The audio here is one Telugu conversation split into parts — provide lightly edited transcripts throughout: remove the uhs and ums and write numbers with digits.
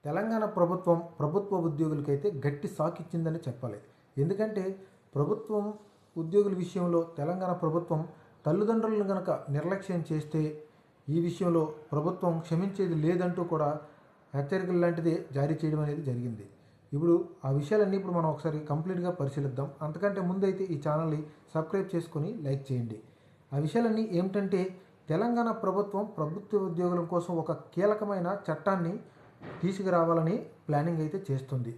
తెలంగాణ ప్రభుత్వ ఉద్యోగులకైతే గట్టి షాక్ ఇచ్చిందని చెప్పాలి. ఎందుకంటే ప్రభుత్వం ఉద్యోగుల విషయంలో తెలంగాణ ప్రభుత్వం తల్లిదండ్రులను గనక నిర్లక్ష్యం చేస్తే ఈ విషయంలో ప్రభుత్వం క్షమించేది లేదంటూ కూడా హెచ్చరికలు లాంటిది జారీ చేయడం అనేది జరిగింది. ఇప్పుడు ఆ విషయాలన్నీ ఇప్పుడు మనం ఒకసారి కంప్లీట్గా పరిశీలిద్దాం. అంతకంటే ముందైతే ఈ ఛానల్ని సబ్స్క్రైబ్ చేసుకొని లైక్ చేయండి. ఆ విషయాలన్నీ ఏమిటంటే తెలంగాణ ప్రభుత్వ ఉద్యోగుల కోసం ఒక కీలకమైన చట్టాన్ని తీసుకురావాలని ప్లానింగ్ అయితే చేస్తుంది.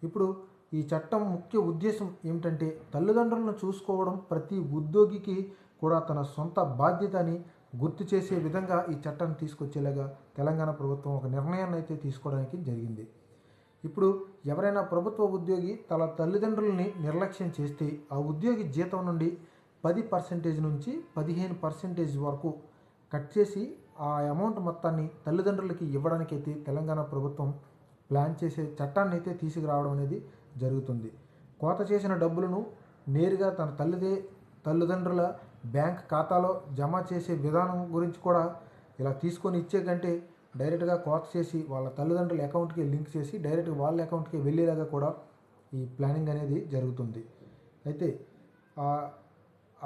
ఇప్పుడు ఈ చట్టం ముఖ్య ఉద్దేశం ఏమిటంటే తల్లిదండ్రులను చూసుకోవడం ప్రతి ఉద్యోగికి కూడా తన సొంత బాధ్యత అని గుర్తు చేసే విధంగా ఈ చట్టాన్ని తీసుకొచ్చేలాగా తెలంగాణ ప్రభుత్వం ఒక నిర్ణయాన్ని అయితే తీసుకోవడానికి జరిగింది. ఇప్పుడు ఎవరైనా ప్రభుత్వ ఉద్యోగి తన తల్లిదండ్రులని నిర్లక్ష్యం చేస్తే ఆ ఉద్యోగి జీతం నుండి 10% నుంచి 15% వరకు కట్ చేసి ఆ అమౌంట్ మొత్తాన్ని తల్లిదండ్రులకి ఇవ్వడానికైతే తెలంగాణ ప్రభుత్వం ప్లాన్ చేసే చట్టాన్ని అయితే తీసుకురావడం అనేది జరుగుతుంది. కోత చేసిన డబ్బులను నేరుగా తన తల్లిదండ్రుల బ్యాంక్ ఖాతాలో జమ చేసే విధానం గురించి కూడా ఇలా తీసుకొని ఇచ్చే కంటే డైరెక్ట్గా కోత చేసి వాళ్ళ తల్లిదండ్రుల అకౌంట్కి లింక్ చేసి డైరెక్ట్గా వాళ్ళ అకౌంట్కి వెళ్ళేలాగా కూడా ఈ ప్లానింగ్ అనేది జరుగుతుంది. అయితే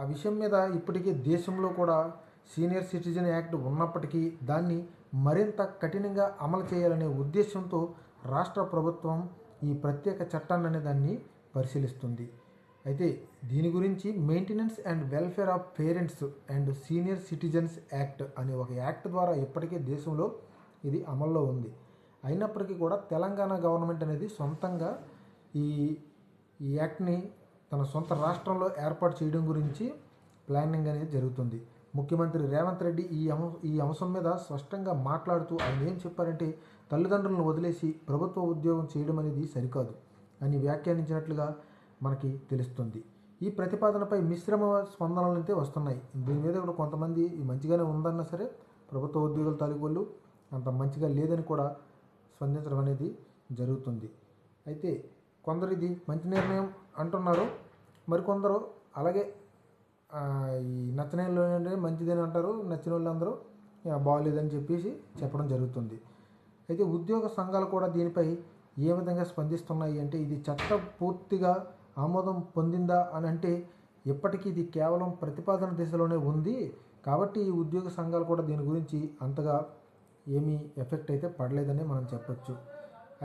ఆ విషయం మీద ఇప్పటికీ దేశంలో కూడా సీనియర్ సిటిజన్ యాక్ట్ ఉన్నప్పటికీ దాన్ని మరింత కఠినంగా అమలు చేయాలనే ఉద్దేశంతో రాష్ట్ర ప్రభుత్వం ఈ ప్రత్యేక చట్టాన్ని అనే దాన్ని పరిశీలిస్తుంది. అయితే దీని గురించి maintenance and welfare of parents and senior citizens act అనే ఒక యాక్ట్ ద్వారా ఇప్పటికే దేశంలో ఇది అమల్లో ఉంది. అయినప్పటికీ కూడా తెలంగాణ గవర్నమెంట్ అనేది సొంతంగా ఈ యాక్ట్ని తన సొంత రాష్ట్రంలో ఏర్పాటు చేయడం గురించి ప్లానింగ్ అనేది జరుగుతుంది. ముఖ్యమంత్రి రేవంత్ రెడ్డి ఈ అంశం మీద స్పష్టంగా మాట్లాడుతూ ఆయన ఏం చెప్పారంటే తల్లిదండ్రులను వదిలేసి ప్రభుత్వ ఉద్యోగం చేయడం అనేది సరికాదు అని వ్యాఖ్యానించినట్లుగా మనకి తెలుస్తుంది. ఈ ప్రతిపాదనపై మిశ్రమ స్పందనలు అయితే వస్తున్నాయి. దీని మీద కూడా కొంతమంది మంచిగానే ఉందన్నా సరే ప్రభుత్వ ఉద్యోగుల తాలూకు అంత మంచిగా లేదని కూడా స్పందించడం అనేది జరుగుతుంది. అయితే కొందరు ఇది మంచి నిర్ణయం అంటున్నారు, మరికొందరు అలాగే ఈ నచ్చని వాళ్ళు మంచిదని అంటారు, నచ్చిన వాళ్ళు అందరూ బాగోలేదని చెప్పేసి చెప్పడం జరుగుతుంది. అయితే ఉద్యోగ సంఘాలు కూడా దీనిపై ఏ విధంగా స్పందిస్తున్నాయి అంటే ఇది చట్టం పూర్తిగా ఆమోదం పొందిందా అని అంటే ఇప్పటికీ ఇది కేవలం ప్రతిపాదన దిశలోనే ఉంది కాబట్టి ఈ ఉద్యోగ సంఘాలు కూడా దీని గురించి అంతగా ఏమీ ఎఫెక్ట్ అయితే పడలేదని మనం చెప్పొచ్చు.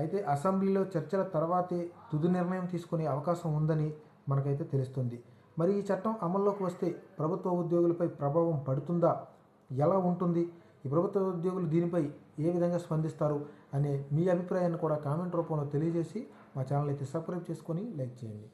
అయితే అసెంబ్లీలో చర్చల తర్వాతే తుది నిర్ణయం తీసుకునే అవకాశం ఉందని మనకైతే తెలుస్తుంది. మరి ఈ చట్టం అమల్లోకి వస్తే ప్రభుత్వ ఉద్యోగులపై ప్రభావం పడుతుందా, ఎలా ఉంటుంది, ఈ ప్రభుత్వ ఉద్యోగులు దీనిపై ఏ విధంగా స్పందిస్తారు అనే మీ అభిప్రాయాన్ని కూడా కామెంట్ రూపంలో తెలియజేసి మా ఛానల్ అయితే సబ్స్క్రైబ్ చేసుకొని లైక్ చేయండి.